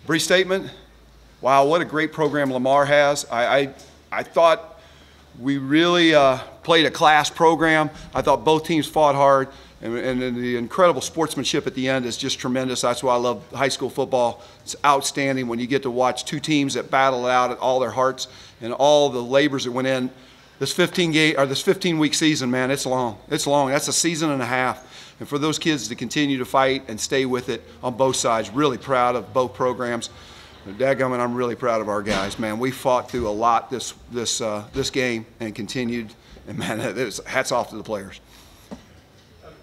Brief statement. Wow, what a great program Lamar has. I thought we really played a class program. I thought both teams fought hard, and the incredible sportsmanship at the end is just tremendous. That's why I love high school football. It's outstanding when you get to watch two teams that battle it out at all their hearts and all the labors that went in. This 15-week season, man, it's long. It's long. That's a season and a half. And for those kids to continue to fight and stay with it on both sides, really proud of both programs. Dadgummit, I'm really proud of our guys, man. We fought through a lot this game and continued, and man, hats off to the players.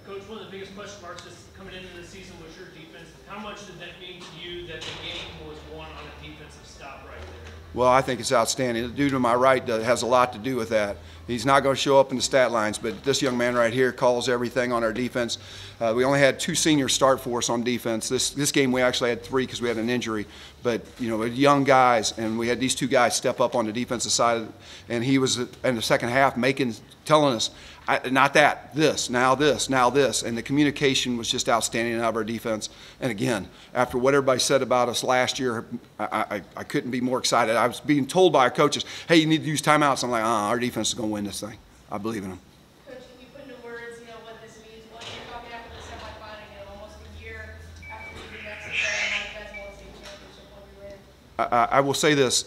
Coach, one of the biggest question marks coming into the season was your defense. How much did that mean to you that the game was won on a defensive stop right there? Well, I think it's outstanding. The dude to my right has a lot to do with that. He's not going to show up in the stat lines, but this young man right here calls everything on our defense. We only had 2 seniors start for us on defense. This game we actually had 3 because we had an injury. But, you know, young guys, and we had these 2 guys step up on the defensive side, and he was in the second half telling us, not that, this, now this, now this. And the communication was just outstanding out of our defense. And again, after what everybody said about us last year, I couldn't be more excited. I was being told by our coaches, hey, you need to use timeouts. I'm like, our defense is going to win this thing. I believe in them. Coach, can you put into words, what this means? What you're talking after the semifinal, almost a year after leaving Mexico, and now you guys won a state championship when we win. I will say this.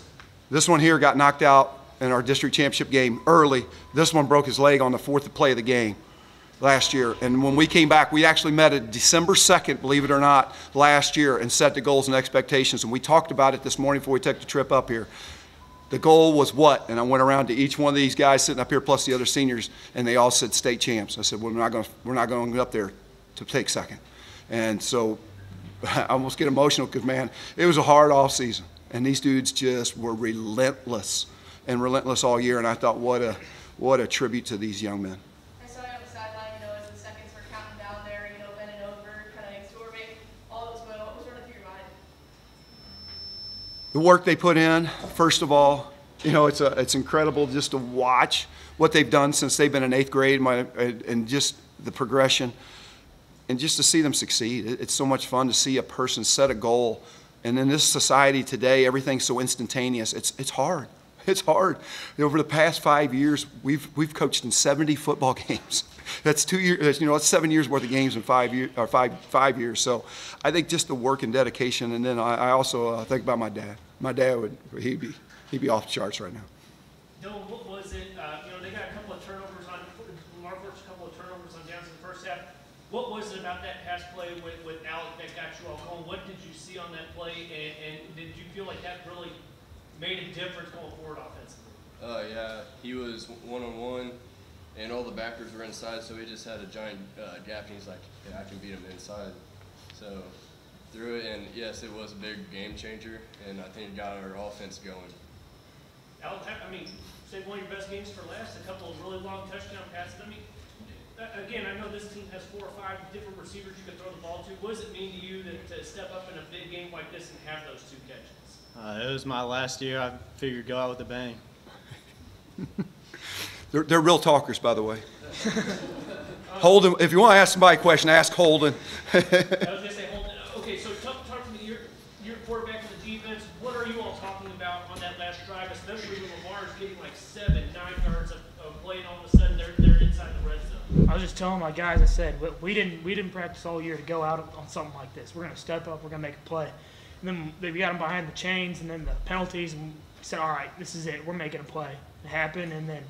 This one here got knocked out in our district championship game early. This one broke his leg on the 4th play of the game last year. And when we came back, we actually met at December 2nd, believe it or not, last year and set the goals and expectations. And we talked about it this morning before we took the trip up here. The goal was what? And I went around to each one of these guys sitting up here plus the other seniors, and they all said state champs. I said, well, we're not going to get up there to take second. And so I almost get emotional because, man, it was a hard off season. And these dudes just were relentless and relentless all year. And I thought, what a tribute to these young men. I saw you on the sideline, as the seconds were counting down there, bending over, kind of absorbing all that was going on. What was running through your mind? The work they put in, first of all, it's incredible just to watch what they've done since they've been in 8th grade and just the progression and just to see them succeed. It's so much fun to see a person set a goal. And in this society today, everything's so instantaneous. It's hard. It's hard. Over the past 5 years, we've coached in 70 football games. That's 2 years. That's 7 years worth of games in 5 years. Or five years. So I think just the work and dedication. And then I also think about my dad. My dad he'd be off the charts right now. Dylan, what was it? They got a couple of turnovers on Lamar forced a couple of turnovers on downs in the first half. What was it about that pass play with Alec that got you all home? What did you see on that play, and did you feel like that really made a difference going forward offensively? Yeah, he was one-on-one, and all the backers were inside, so he just had a giant gap, and he's like, yeah, I can beat him inside. So threw it, and yes, it was a big game changer, and I think it got our offense going. Alec, say one of your best games for last, a couple of really long touchdown passes. Again, I know this team has 4 or 5 different receivers you can throw the ball to. What does it mean to you to step up in a big game like this and have those 2 catches? It was my last year. I figured go out with a bang. They're real talkers, by the way. Holden, if you want to ask somebody a question, ask Holden. I was going to say, Holden, okay, so talk to me. You're quarterback of the defense. What are you all talking about on that last drive, especially when Lamar's getting like 7, 9 yards of play, and all of a sudden they're inside the red zone? I was just telling my guys, I said, we didn't practice all year to go out on something like this. We're going to step up. We're going to make a play. And then we got them behind the chains and then the penalties, and we said, all right, this is it. We're making a play. It happened, and then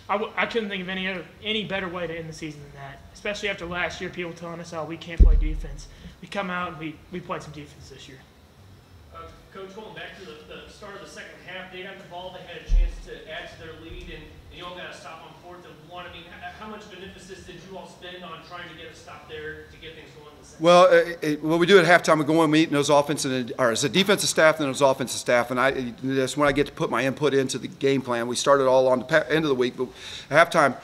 I couldn't think of any better way to end the season than that, especially after last year, people telling us, oh, we can't play defense. We come out and we played some defense this year. Coach, going back to the start of the second half, they got the ball, they had a chance to add to their lead, and you all got to stop on 4th and 1. How much of an emphasis did you all spend on trying to get a stop there to get things going in the second half? Well, what we do at halftime, we go and meet those as a defensive staff and those offensive staff, and that's when I get to put my input into the game plan. We started all on the end of the week, but at halftime,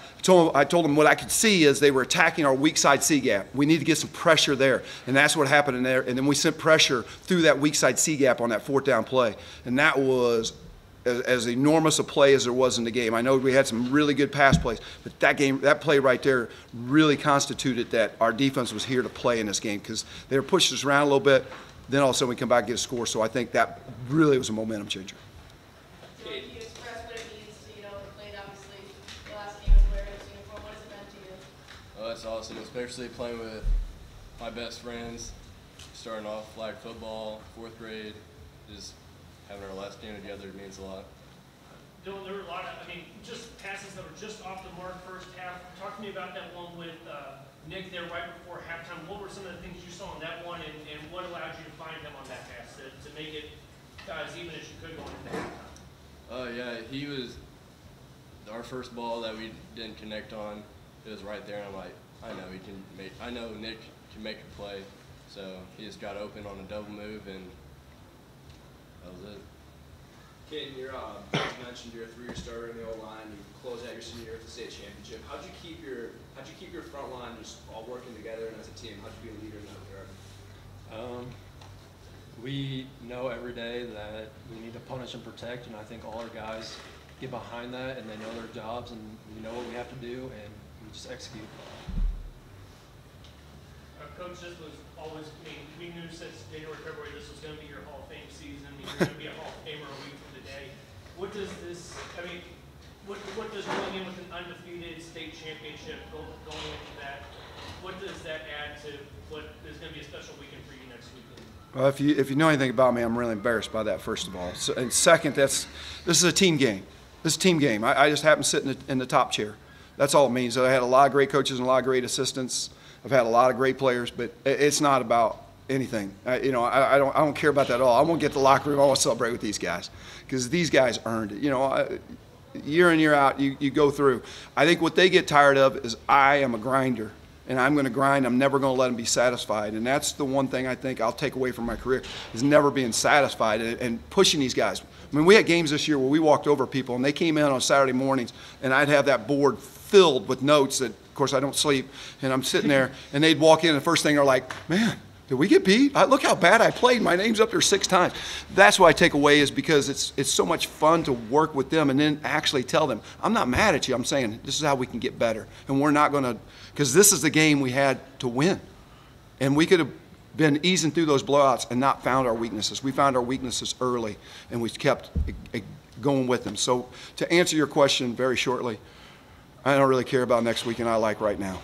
I told them what I could see is they were attacking our weak side C gap. We need to get some pressure there, and that's what happened in there. And then we sent pressure through that weak side C gap on that 4th down play, and that was as enormous a play as there was in the game. I know we had some really good pass plays, but that play right there really constituted that our defense was here to play in this game because they were pushing us around a little bit. then all of a sudden we come back and get a score. So I think that really was a momentum changer. So can you express what it means to, you know, played obviously the last game with Blair Oaks uniform? What has it meant to you? Oh, that's awesome, especially playing with my best friends, starting off flag football, 4th grade, just having our last game together means a lot. Dylan, there were a lot of, just passes that were just off the mark first half. Talk to me about that one with Nick there right before halftime. What were some of the things you saw on that one, and what allowed you to find him on that pass to make it as even as you could going into halftime? Yeah, he was our first ball that we didn't connect on. It was right there, and I'm like, I know Nick can make a play. So he just got open on a double move, and that was it. Kid, you mentioned you're a 3-year starter in the O-line. You closed out your senior year with the state championship. How'd you keep your front line just all working together and as a team? How'd you be a leader in that regard? We know every day that we need to punish and protect, and I think all our guys get behind that, and they know their jobs, and we know what we have to do, and we just execute. Coach, this was always, we knew since January, February, this was going to be your Hall of Fame season. You're going to be a Hall of Famer a week from today. What does this, what does going in with an undefeated state championship, going into that, what does that add to what is going to be a special weekend for you next weekend? Well, if you know anything about me, I'm really embarrassed by that, first of all. So, and second, this is a team game. This is a team game. I just happen to sit in the top chair. That's all it means. I had a lot of great coaches and a lot of great assistants. I've had a lot of great players, but it's not about anything. I don't care about that at all. I won't get to the locker room. I want to celebrate with these guys because these guys earned it. Year in, year out, you go through. I think what they get tired of is I am a grinder, and I'm going to grind. I'm never going to let them be satisfied, and that's the one thing I think I'll take away from my career is never being satisfied and pushing these guys. We had games this year where we walked over people, and they came in on Saturday mornings, and I'd have that board filled with notes that, of course, I don't sleep, and I'm sitting there, and they'd walk in, and the first thing they're like, man, did we get beat? Look how bad I played. My name's up there 6 times. That's what I take away is because it's so much fun to work with them and then actually tell them, I'm not mad at you. I'm saying this is how we can get better, and we're not going to, because this is the game we had to win, and we could have been easing through those blowouts and not found our weaknesses. We found our weaknesses early, and we kept going with them. So to answer your question very shortly, I don't really care about next week, and I like right now.